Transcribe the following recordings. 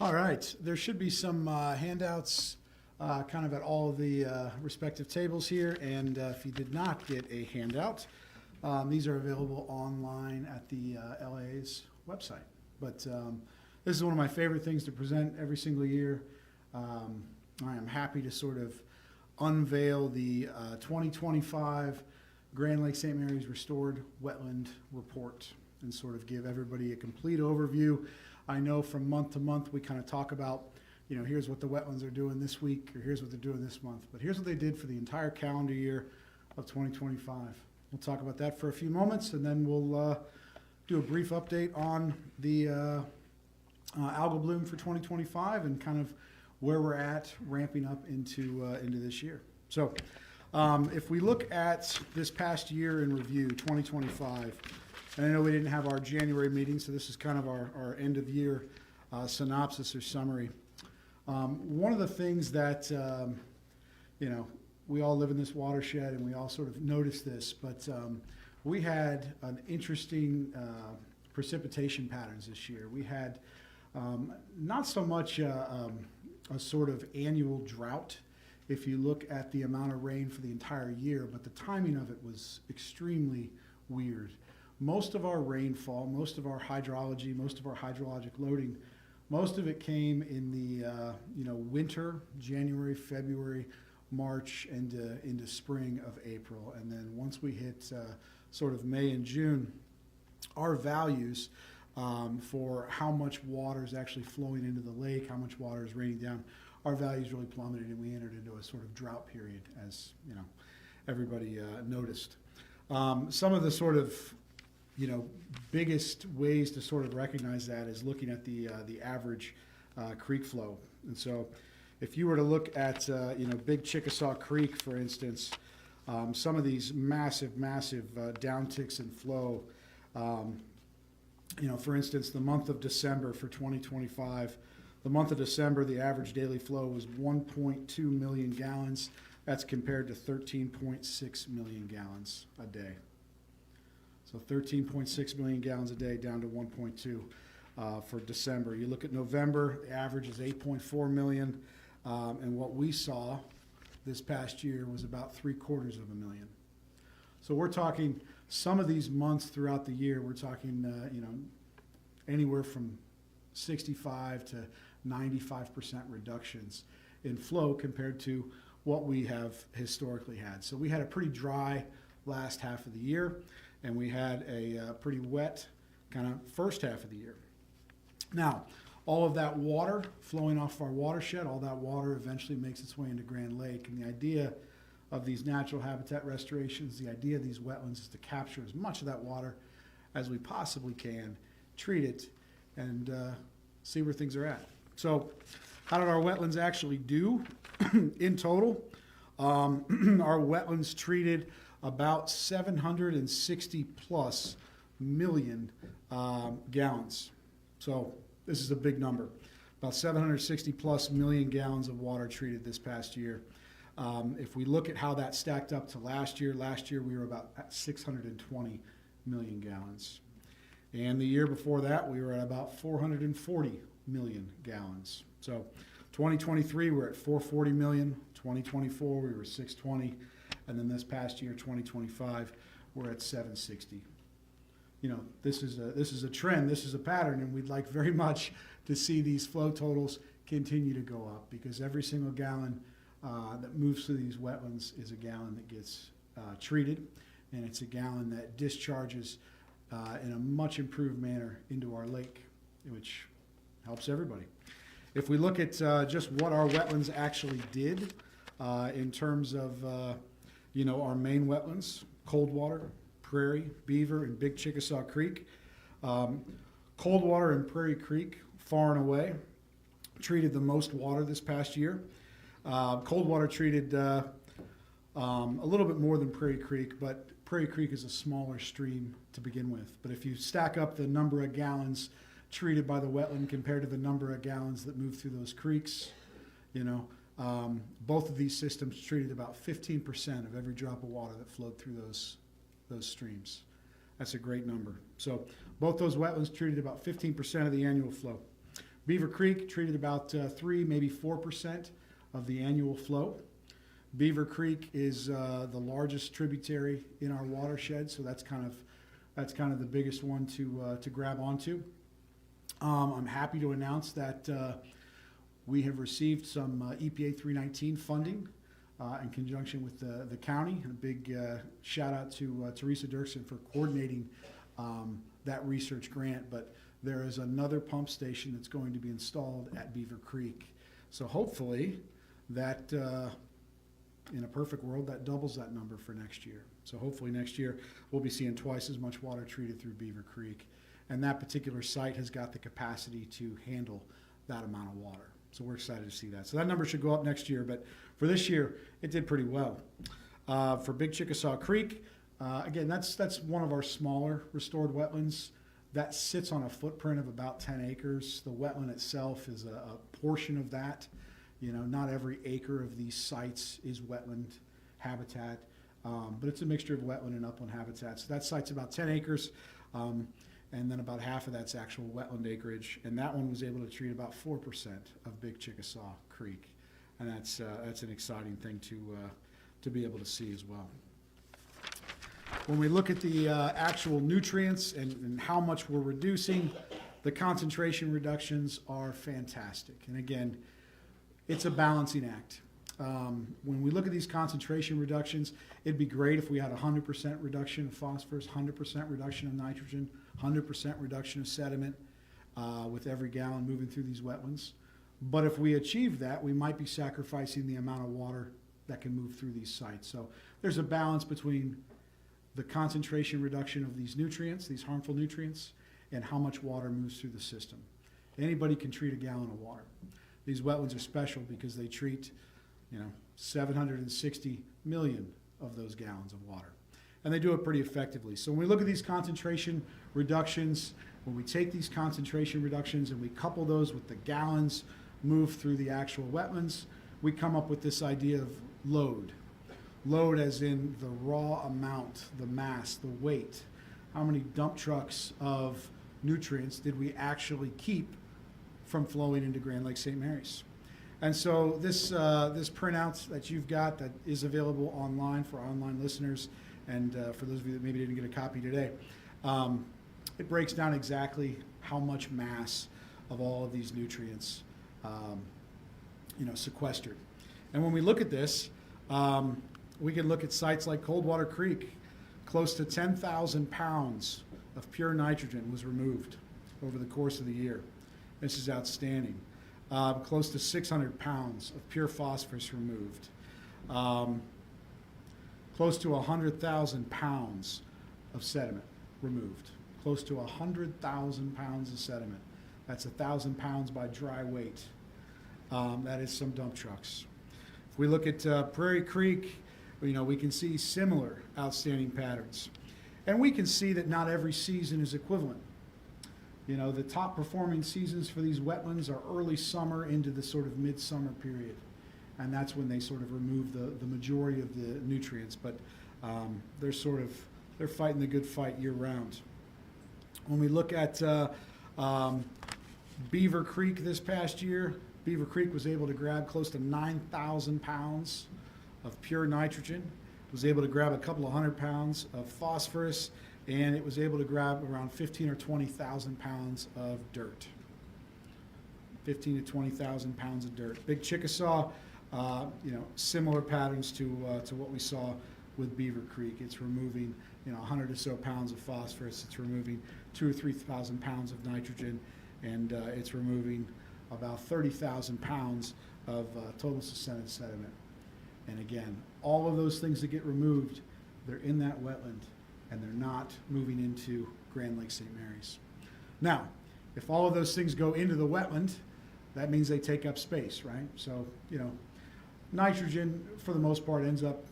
All right, there should be some handouts kind of at all of the respective tables here, and if you did not get a handout, these are available online at the LA's website. But this is one of my favorite things to present every single year. I am happy to sort of unveil the 2025 Grand Lake St. Mary's Restored Wetland Report and sort of give everybody a complete overview. I know from month to month we kind of talk about, you know, here's what the wetlands are doing this week, or here's what they're doing this month, but here's what they did for the entire calendar year of 2025. We'll talk about that for a few moments, and then we'll do a brief update on the algal bloom for 2025 and kind of where we're at ramping up into this year. So if we look at this past year in review, 2025, and I know we didn't have our January meeting, so this is kind of our end of year synopsis or summary. One of the things that, you know, we all live in this watershed and we all sort of notice this, but we had an interesting precipitation patterns this year. We had not so much a sort of annual drought if you look at the amount of rain for the entire year, but the timing of it was extremely weird. Most of our rainfall, most of our hydrology, most of our hydrologic loading, most of it came in the winter, January, February, March, and into spring of April. And then once we hit sort of May and June, our values for how much water is actually flowing into the lake, how much water is raining down, our values really plummeted, and we entered into a sort of drought period, as you know, everybody noticed. Some of the sort of biggest ways to sort of recognize that is looking at the average creek flow. And so if you were to look at, Big Chickasaw Creek, for instance, some of these massive downticks in flow, for instance, the month of December for 2025, the month of December, the average daily flow was 1.2 million gallons. That's compared to 13.6 million gallons a day. So 13.6 million gallons a day down to 1.2 for December. You look at November, the average is 8.4 million, and what we saw this past year was about 3/4 of a million. So we're talking some of these months throughout the year, we're talking anywhere from 65 to 95% reductions in flow compared to what we have historically had. So we had a pretty dry last half of the year, and we had a pretty wet kind of first half of the year. Now, all of that water flowing off our watershed, all that water eventually makes its way into Grand Lake, and the idea of these natural habitat restorations, the idea of these wetlands is to capture as much of that water as we possibly can, treat it, and see where things are at. So how did our wetlands actually do in total? Our wetlands treated about 760 plus million gallons. So this is a big number. About 760 plus million gallons of water treated this past year. If we look at how that stacked up to last year we were about at 620 million gallons. And the year before that, we were at about 440 million gallons. So 2023, we're at 440 million. 2024, we were 620. And then this past year, 2025, we're at 760. This is a trend, this is a pattern, and we'd like very much to see these flow totals continue to go up, because every single gallon that moves through these wetlands is a gallon that gets treated, and it's a gallon that discharges in a much improved manner into our lake, which helps everybody. If we look at just what our wetlands actually did in terms of our main wetlands, Coldwater, Prairie, Beaver, and Big Chickasaw Creek. Coldwater and Prairie Creek, far and away, treated the most water this past year. Coldwater treated a little bit more than Prairie Creek, but Prairie Creek is a smaller stream to begin with. But if you stack up the number of gallons treated by the wetland compared to the number of gallons that move through those creeks, both of these systems treated about 15% of every drop of water that flowed through those streams. That's a great number. So both those wetlands treated about 15% of the annual flow. Beaver Creek treated about 3, maybe 4% of the annual flow. Beaver Creek is the largest tributary in our watershed, so that's kind of the biggest one to grab onto. I'm happy to announce that we have received some EPA 319 funding in conjunction with the county. A big shout out to Teresa Dirksen for coordinating that research grant, but there is another pump station that's going to be installed at Beaver Creek. So hopefully that, in a perfect world, that doubles that number for next year. So hopefully next year we'll be seeing twice as much water treated through Beaver Creek. And that particular site has got the capacity to handle that amount of water. So we're excited to see that. So that number should go up next year, but for this year, it did pretty well. For Big Chickasaw Creek, again, that's one of our smaller restored wetlands. That sits on a footprint of about 10 acres. The wetland itself is a portion of that. You know, not every acre of these sites is wetland habitat, but it's a mixture of wetland and upland habitat. So that site's about 10 acres. And then about half of that's actual wetland acreage, and that one was able to treat about 4% of Big Chickasaw Creek, and that's an exciting thing to be able to see as well. When we look at the actual nutrients and how much we're reducing, the concentration reductions are fantastic. And again, it's a balancing act. When we look at these concentration reductions, it'd be great if we had 100% reduction of phosphorus, 100% reduction of nitrogen, 100% reduction of sediment with every gallon moving through these wetlands. But if we achieve that, we might be sacrificing the amount of water that can move through these sites. So there's a balance between the concentration reduction of these nutrients, these harmful nutrients, and how much water moves through the system. Anybody can treat a gallon of water. These wetlands are special because they treat 760 million of those gallons of water. And they do it pretty effectively. So when we look at these concentration reductions, when we take these concentration reductions and we couple those with the gallons moved through the actual wetlands, we come up with this idea of load. Load as in the raw amount, the mass, the weight. How many dump trucks of nutrients did we actually keep from flowing into Grand Lake St. Mary's? And so this printout that you've got that is available online for online listeners, and for those of you that maybe didn't get a copy today, it breaks down exactly how much mass of all of these nutrients sequestered. And when we look at this, we can look at sites like Coldwater Creek. Close to 10,000 pounds of pure nitrogen was removed over the course of the year. This is outstanding. Close to 600 pounds of pure phosphorus removed. Close to 100,000 pounds of sediment removed. Close to 100,000 pounds of sediment. That's 1,000 pounds by dry weight. That is some dump trucks. If we look at Prairie Creek, we can see similar outstanding patterns. And we can see that not every season is equivalent. The top performing seasons for these wetlands are early summer into the sort of midsummer period. And that's when they sort of remove the majority of the nutrients. But they're fighting the good fight year round. When we look at Beaver Creek this past year, Beaver Creek was able to grab close to 9,000 pounds of pure nitrogen, was able to grab a couple of 100 pounds of phosphorus, and it was able to grab around 15 or 20,000 pounds of dirt. 15 to 20,000 pounds of dirt. Big Chickasaw, similar patterns to what we saw with Beaver Creek. It's removing 100 or so pounds of phosphorus. It's removing 2,000 or 3,000 pounds of nitrogen, and it's removing about 30,000 pounds of total suspended sediment. And again, all of those things that get removed, they're in that wetland, and they're not moving into Grand Lake St. Mary's. Now, if all of those things go into the wetland, that means they take up space, right? So, nitrogen, for the most part, ends up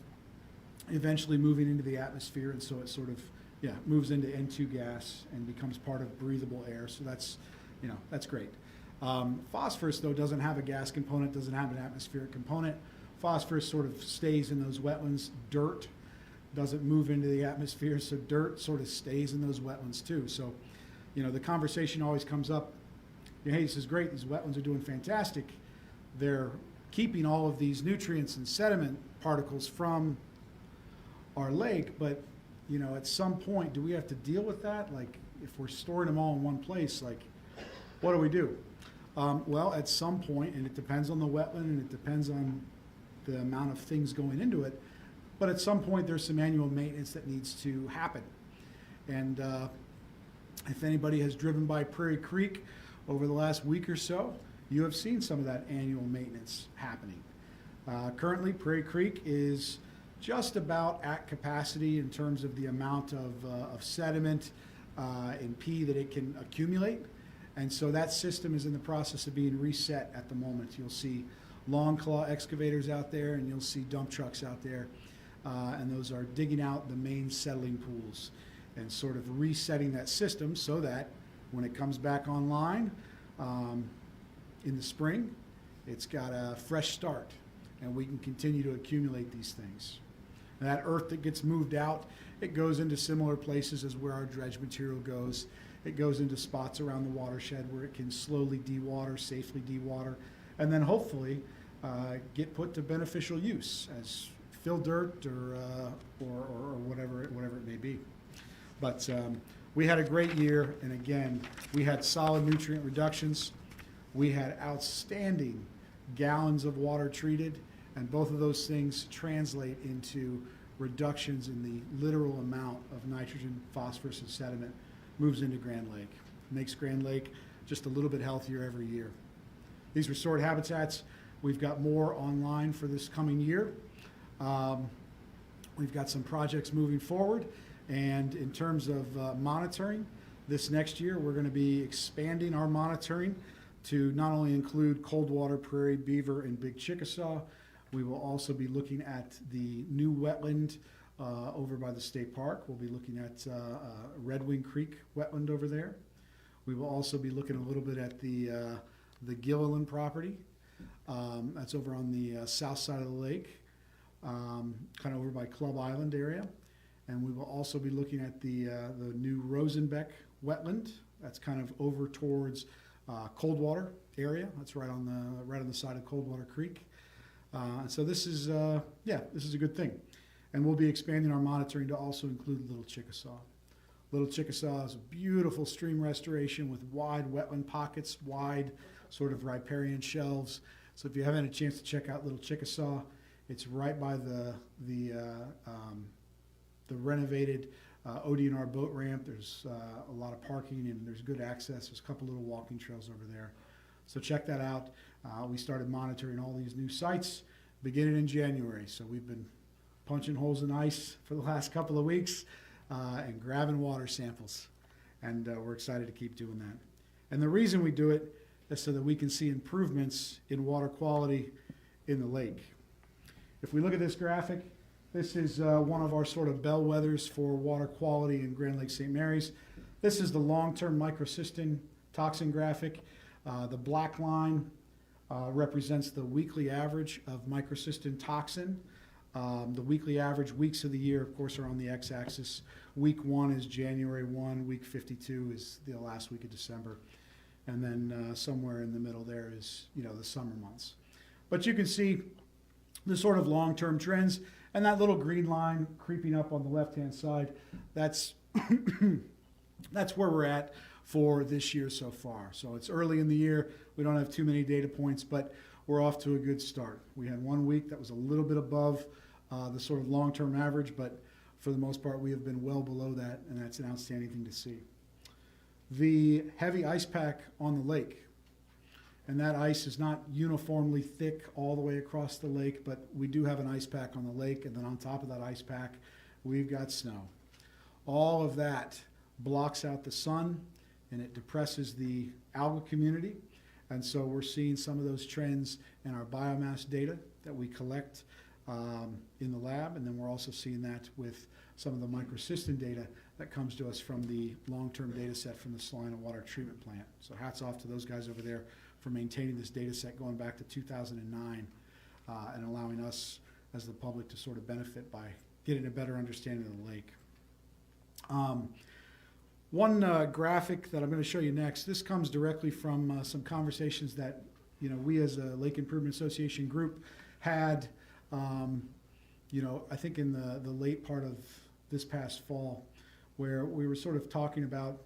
eventually moving into the atmosphere, and so it sort of, moves into N2 gas and becomes part of breathable air. So that's great. Phosphorus, though, doesn't have a gas component, doesn't have an atmospheric component. Phosphorus sort of stays in those wetlands. Dirt doesn't move into the atmosphere, so dirt sort of stays in those wetlands too. So, the conversation always comes up, hey, this is great, these wetlands are doing fantastic. They're keeping all of these nutrients and sediment particles from our lake, but at some point, do we have to deal with that? Like, if we're storing them all in one place, like, what do we do? Well, at some point, and it depends on the wetland and it depends on the amount of things going into it, but at some point there's some annual maintenance that needs to happen. And if anybody has driven by Prairie Creek over the last week or so, you have seen some of that annual maintenance happening. Currently, Prairie Creek is just about at capacity in terms of the amount of sediment and pee that it can accumulate. And so that system is in the process of being reset at the moment. You'll see long claw excavators out there, and you'll see dump trucks out there, and those are digging out the main settling pools and sort of resetting that system so that when it comes back online in the spring, it's got a fresh start and we can continue to accumulate these things. And that earth that gets moved out, it goes into similar places as where our dredge material goes. It goes into spots around the watershed where it can slowly dewater, safely dewater, and then hopefully get put to beneficial use as fill dirt or whatever it may be. But we had a great year, and again, we had solid nutrient reductions. We had outstanding gallons of water treated, and both of those things translate into reductions in the literal amount of nitrogen, phosphorus, and sediment moves into Grand Lake. Makes Grand Lake just a little bit healthier every year. These restored habitats, we've got more online for this coming year. We've got some projects moving forward, and in terms of monitoring, this next year we're going to be expanding our monitoring to not only include Coldwater, Prairie, Beaver, and Big Chickasaw. We will also be looking at the new wetland over by the state park. We'll be looking at Red Wing Creek wetland over there. We will also be looking a little bit at the Gilliland property. That's over on the south side of the lake, kind of over by Club Island area. And we will also be looking at the new Rosenbeck wetland. That's kind of over towards Coldwater area. That's right on the side of Coldwater Creek. So this is a good thing. And we'll be expanding our monitoring to also include Little Chickasaw. Little Chickasaw is a beautiful stream restoration with wide wetland pockets, wide sort of riparian shelves. So if you haven't had a chance to check out Little Chickasaw, it's right by the renovated OD&R boat ramp. There's a lot of parking and there's good access. There's a couple little walking trails over there. So check that out. We started monitoring all these new sites beginning in January. So we've been punching holes in ice for the last couple of weeks and grabbing water samples. And we're excited to keep doing that. And the reason we do it is so that we can see improvements in water quality in the lake. If we look at this graphic, this is one of our sort of bellwethers for water quality in Grand Lake St. Mary's. This is the long-term microcystin toxin graphic. The black line represents the weekly average of microcystin toxin. The weekly average weeks of the year, of course, are on the x-axis. Week 1 is January 1. Week 52 is the last week of December. And then somewhere in the middle there is, the summer months. But you can see the sort of long-term trends. And that little green line creeping up on the left-hand side, that's where we're at for this year so far. So it's early in the year. We don't have too many data points, but we're off to a good start. We had 1 week that was a little bit above the sort of long-term average, but for the most part, we have been well below that, and that's an outstanding thing to see. The heavy ice pack on the lake, and that ice is not uniformly thick all the way across the lake, but we do have an ice pack on the lake, and then on top of that ice pack, we've got snow. All of that blocks out the sun, and it depresses the algal community. And so we're seeing some of those trends in our biomass data that we collect in the lab, and then we're also seeing that with some of the microcystin data that comes to us from the long-term data set from the Salina Water Treatment Plant. So hats off to those guys over there for maintaining this data set going back to 2009 and allowing us as the public to sort of benefit by getting a better understanding of the lake. One graphic that I'm going to show you next, this comes directly from some conversations that we as a Lake Improvement Association group had, I think in the late part of this past fall, where we were sort of talking about,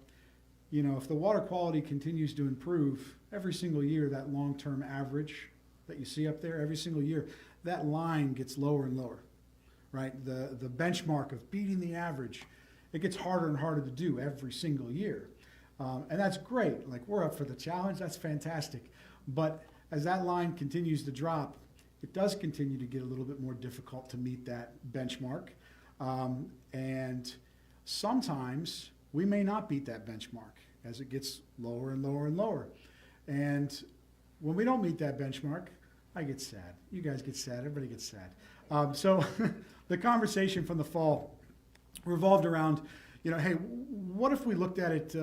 if the water quality continues to improve every single year, that long-term average that you see up there, every single year, that line gets lower and lower, right? The benchmark of beating the average, it gets harder and harder to do every single year. And that's great. Like, we're up for the challenge. That's fantastic. But as that line continues to drop, it does continue to get a little bit more difficult to meet that benchmark. And sometimes we may not beat that benchmark as it gets lower and lower and lower. And when we don't meet that benchmark, I get sad. You guys get sad. Everybody gets sad. So the conversation from the fall revolved around, hey, what if we looked at it,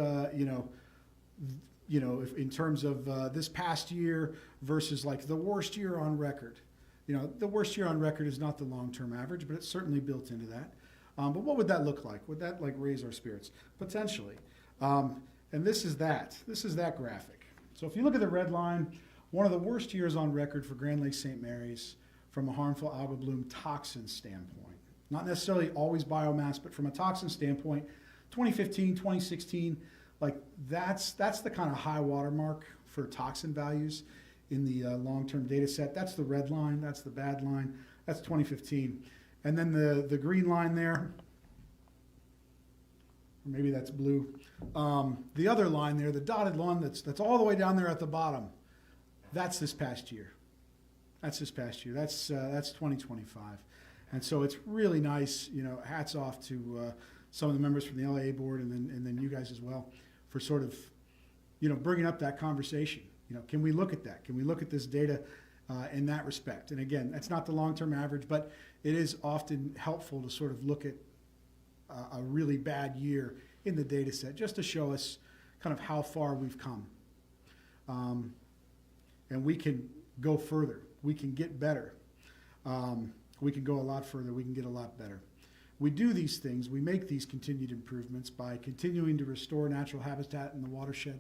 if in terms of this past year versus like the worst year on record. The worst year on record is not the long-term average, but it's certainly built into that. But what would that look like? Would that like raise our spirits? Potentially. And this is that. This is that graphic. So if you look at the red line, one of the worst years on record for Grand Lake St. Mary's from a harmful algal bloom toxin standpoint. Not necessarily always biomass, but from a toxin standpoint, 2015, 2016, like that's the kind of high water mark for toxin values in the long-term data set. That's the red line, that's the bad line, that's 2015. And then the green line there, or maybe that's blue. The other line there, the dotted line that's all the way down there at the bottom, that's this past year. That's this past year. That's 2025. And so it's really nice, hats off to some of the members from the LAA board and then you guys as well for sort of, bringing up that conversation. Can we look at that? Can we look at this data in that respect? And again, that's not the long-term average, but it is often helpful to sort of look at a really bad year in the data set just to show us kind of how far we've come. And we can go further. We can get better. We can go a lot further. We can get a lot better. We do these things. We make these continued improvements by continuing to restore natural habitat in the watershed,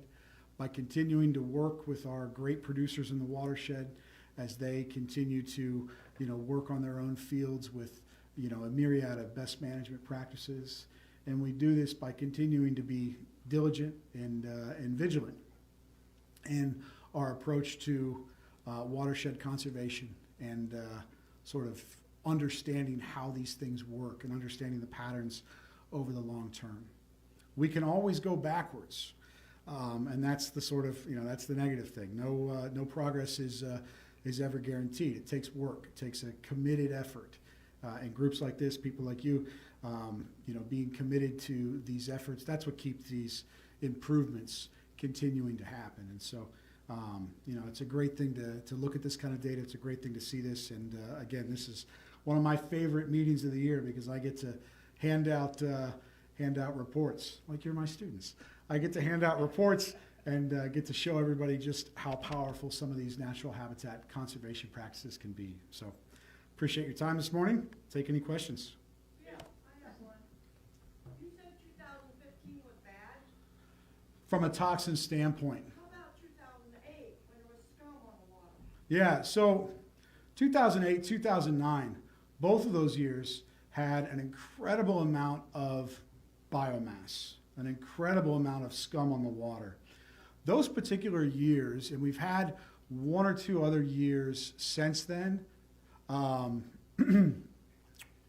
by continuing to work with our great producers in the watershed as they continue to, work on their own fields with, a myriad of best management practices. And we do this by continuing to be diligent and vigilant in our approach to watershed conservation and sort of understanding how these things work and understanding the patterns over the long term. We can always go backwards, and that's the sort of, that's the negative thing. No progress is ever guaranteed. It takes work. It takes a committed effort. And groups like this, people like you, being committed to these efforts, that's what keeps these improvements continuing to happen. And so, it's a great thing to look at this kind of data. It's a great thing to see this. And again, this is one of my favorite meetings of the year because I get to hand out reports, like you're my students. I get to hand out reports and get to show everybody just how powerful some of these natural habitat conservation practices can be. So appreciate your time this morning. Take any questions. Yeah, I have one. You said 2015 was bad? From a toxin standpoint. How about 2008 when there was scum on the water? Yeah, so 2008, 2009, both of those years had an incredible amount of biomass, an incredible amount of scum on the water. Those particular years, and we've had one or two other years since then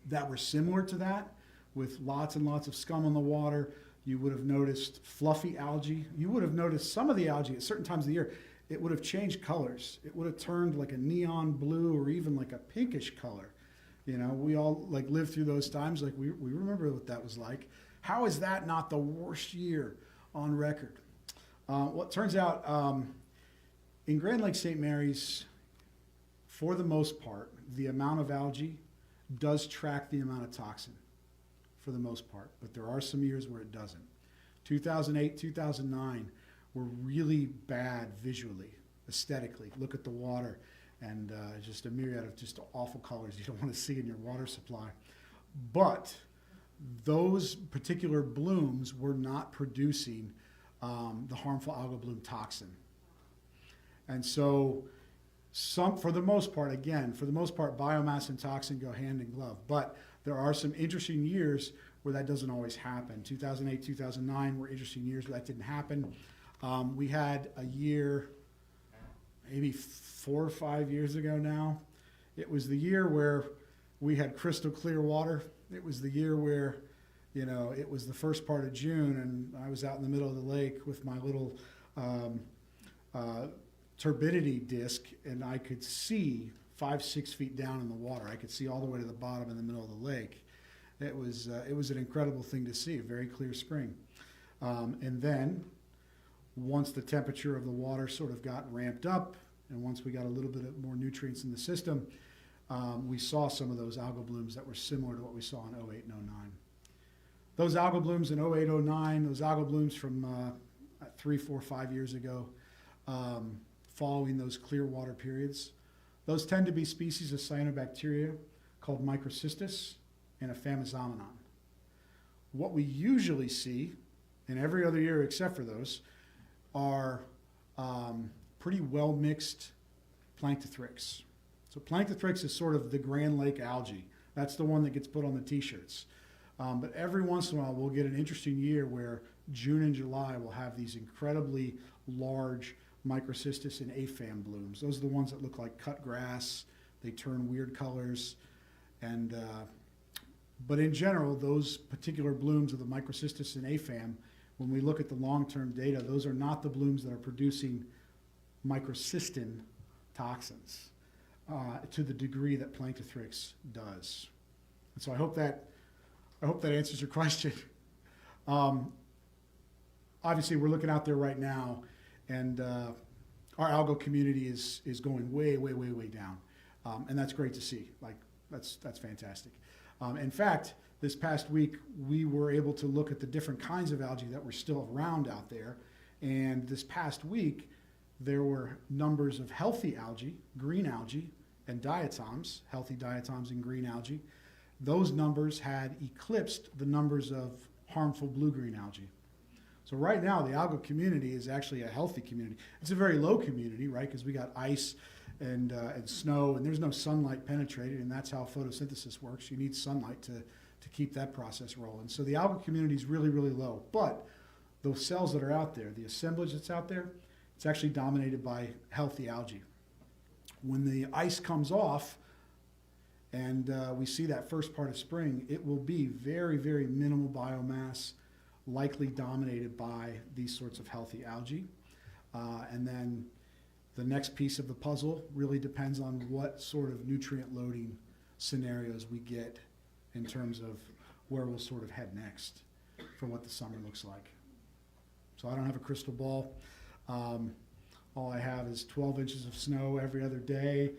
that were similar to that, with lots and lots of scum on the water. You would have noticed fluffy algae. You would have noticed some of the algae at certain times of the year, it would have changed colors. It would have turned like a neon blue or even like a pinkish color. We all like lived through those times. Like we remember what that was like. How is that not the worst year on record? Well, it turns out in Grand Lake St. Mary's, for the most part, the amount of algae does track the amount of toxin for the most part, but there are some years where it doesn't. 2008, 2009 were really bad visually, aesthetically. Look at the water and just a myriad of just awful colors you don't want to see in your water supply. But those particular blooms were not producing the harmful algal bloom toxin. And so for the most part, biomass and toxin go hand in glove. But there are some interesting years where that doesn't always happen. 2008, 2009 were interesting years where that didn't happen. We had a year, maybe 4 or 5 years ago now. It was the year where we had crystal clear water. It was the year where, it was the first part of June, and I was out in the middle of the lake with my little turbidity disc, and I could see 5-6 feet down in the water. I could see all the way to the bottom in the middle of the lake. It was an incredible thing to see, a very clear spring. And then once the temperature of the water sort of got ramped up, and once we got a little bit of more nutrients in the system, we saw some of those algal blooms that were similar to what we saw in 08 and 09. Those algal blooms in 08, 09, those algal blooms from 3, 4, 5 years ago, following those clear water periods, those tend to be species of cyanobacteria called microcystis and a phamizomenon. What we usually see in every other year except for those are pretty well mixed planktothrix. So planktothrix is sort of the Grand Lake algae. That's the one that gets put on the t-shirts. But every once in a while we'll get an interesting year where June and July will have these incredibly large microcystis and apham blooms. Those are the ones that look like cut grass. They turn weird colors. And but in general, those particular blooms of the microcystis and apham, when we look at the long-term data, those are not the blooms that are producing microcystin toxins to the degree that planktothrix does. And so I hope that answers your question. Obviously, we're looking out there right now, and our algal community is going way, way, way, way down, and that's great to see. Like that's fantastic. In fact, this past week we were able to look at the different kinds of algae that were still around out there, and this past week there were numbers of healthy algae, green algae, and diatoms, healthy diatoms and green algae. Those numbers had eclipsed the numbers of harmful blue-green algae. So right now, the algal community is actually a healthy community. It's a very low community, right, because we got ice and snow, and there's no sunlight penetrated, and that's how photosynthesis works. You need sunlight to keep that process rolling. So the algal community is really, really low. But those cells that are out there, the assemblage that's out there, it's actually dominated by healthy algae. When the ice comes off, and we see that first part of spring, it will be very, very minimal biomass, likely dominated by these sorts of healthy algae. And then the next piece of the puzzle really depends on what sort of nutrient loading scenarios we get in terms of where we'll sort of head next for what the summer looks like. So I don't have a crystal ball. All I have is 12 inches of snow every other day.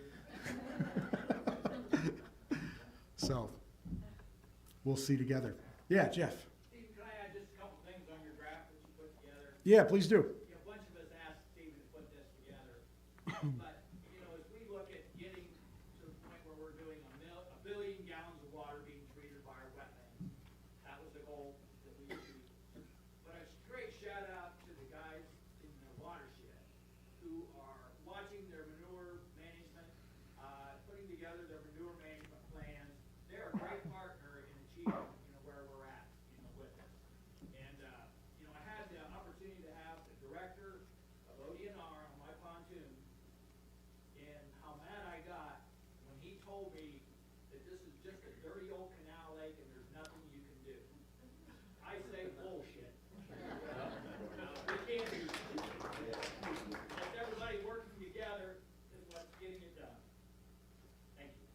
So we'll see together. Yeah, Jeff. Steve, can I add just a couple things on your graph that you put together? Yeah, please do. A bunch of us asked Stephen to put this together. But, as we look at getting to the point where we're doing a billion gallons of water being treated by our wetlands, that was the goal that we achieved. But a great shout out to the guys in the watershed who are watching their manure management, putting together their manure management plans. They're a great partner in achieving, where we're at, with this. And, I had the opportunity to have the director of ODNR on my pontoon, and how mad I got when he told me that this is just a dirty old canal lake and there's nothing you can do. I say bullshit. We can't do that. It's everybody working together is what's getting it done. Thank you.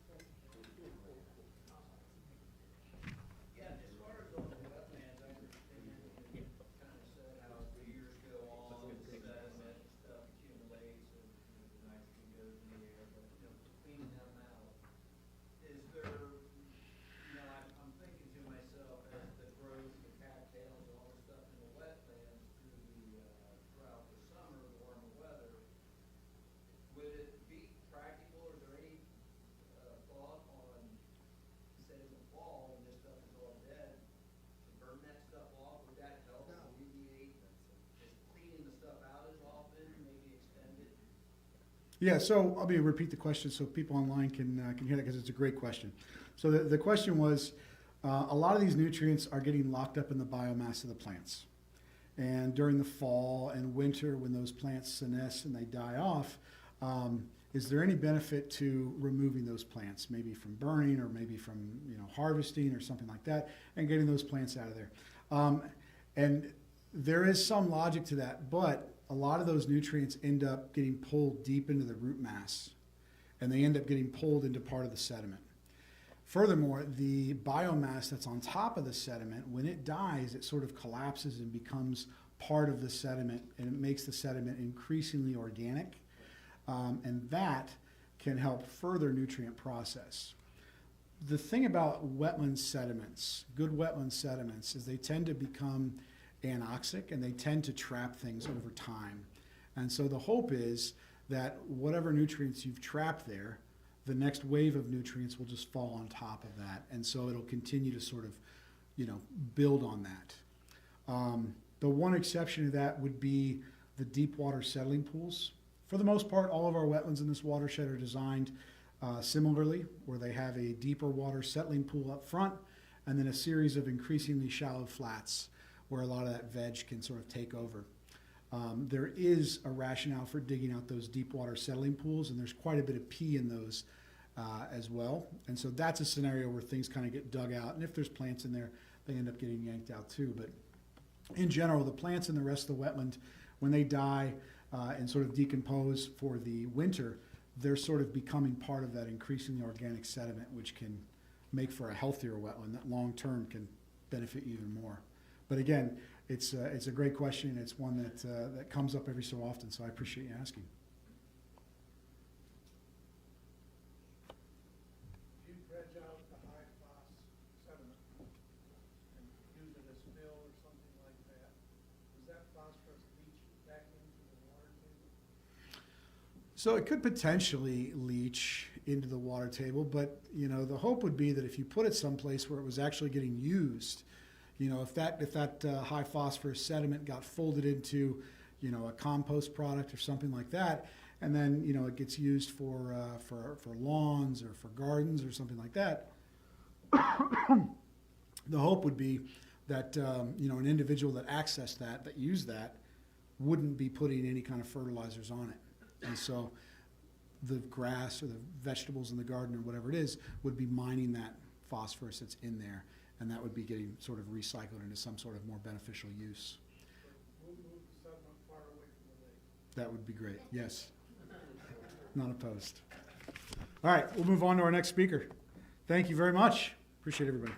Yeah, so I'll repeat the question so people online can hear that because it's a great question. So the question was, a lot of these nutrients are getting locked up in the biomass of the plants. And during the fall and winter, when those plants senesce and they die off, is there any benefit to removing those plants, maybe from burning or maybe from harvesting or something like that, and getting those plants out of there? And there is some logic to that, but a lot of those nutrients end up getting pulled deep into the root mass, and they end up getting pulled into part of the sediment. Furthermore, the biomass that's on top of the sediment, when it dies, it sort of collapses and becomes part of the sediment, and it makes the sediment increasingly organic, and that can help further nutrient process. The thing about wetland sediments, good wetland sediments, is they tend to become anoxic and they tend to trap things over time. And so the hope is that whatever nutrients you've trapped there, the next wave of nutrients will just fall on top of that. And so it'll continue to sort of, build on that. The one exception to that would be the deep water settling pools. For the most part, all of our wetlands in this watershed are designed similarly, where they have a deeper water settling pool up front and then a series of increasingly shallow flats where a lot of that veg can sort of take over. There is a rationale for digging out those deep water settling pools, and there's quite a bit of pee in those as well. And so that's a scenario where things kind of get dug out, and if there's plants in there, they end up getting yanked out too. But in general, the plants in the rest of the wetland, when they die and sort of decompose for the winter, they're sort of becoming part of that increasingly organic sediment, which can make for a healthier wetland that long term can benefit you even more. But again, it's a great question. It's one that comes up every so often, so I appreciate you asking. If you dredge out the high phos sediment and use it as fill or something like that, does that phosphorus leach back into the water table? So it could potentially leach into the water table, but the hope would be that if you put it someplace where it was actually getting used, if that high phosphorus sediment got folded into, a compost product or something like that, and then it gets used for lawns or for gardens or something like that, the hope would be that an individual that accessed that used that, wouldn't be putting any kind of fertilizers on it, and so the grass or the vegetables in the garden or whatever it is would be mining that phosphorus that's in there. And that would be getting sort of recycled into some sort of more beneficial use. We'll move the sediment far away from the lake. That would be great, yes. Not opposed. All right, we'll move on to our next speaker. Thank you very much. Appreciate everybody.